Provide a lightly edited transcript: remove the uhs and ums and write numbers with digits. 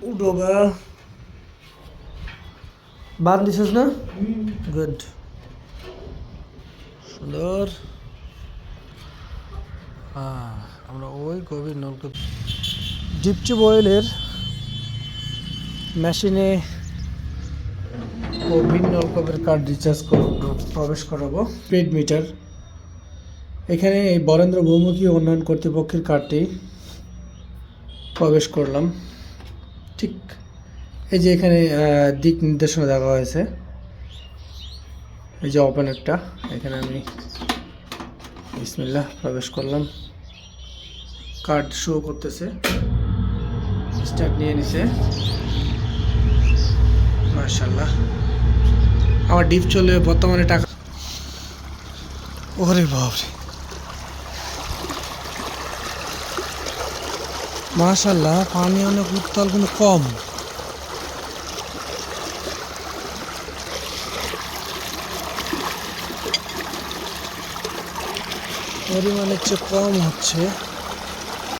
উঠোগা বাঁধ দিছিস না? গুড, সুন্দর। হ্যাঁ, আমরা ওই গভীর নলকূপ ডিপ টিউব অয়েলের মেশিনে গভীর নলকূপের কার্ড রিচার্জ প্রবেশ করাবো। স্পিড মিটার এখানে এই বরেন্দ্র বহুমুখী উন্নয়ন কর্তৃপক্ষের কার্ডটি প্রবেশ করলাম। ঠিক এই যে এখানে দিক নির্দেশনা দেওয়া হয়েছে, এই যে ওপেনারটা, এখানে আমি বিসমিল্লাহ প্রবেশ করলাম। কার্ড শো করতেছে, স্টার্ট নিয়ে নিছে, মাশাআল্লাহ। আমার ডিপ চলে বর্তমানে টাকা। ওরে বাপরে, মাশাআল্লাহ, পানি অনেক উত্তাল কিন্তু কম। পরিমাণের চেয়ে কম হচ্ছে।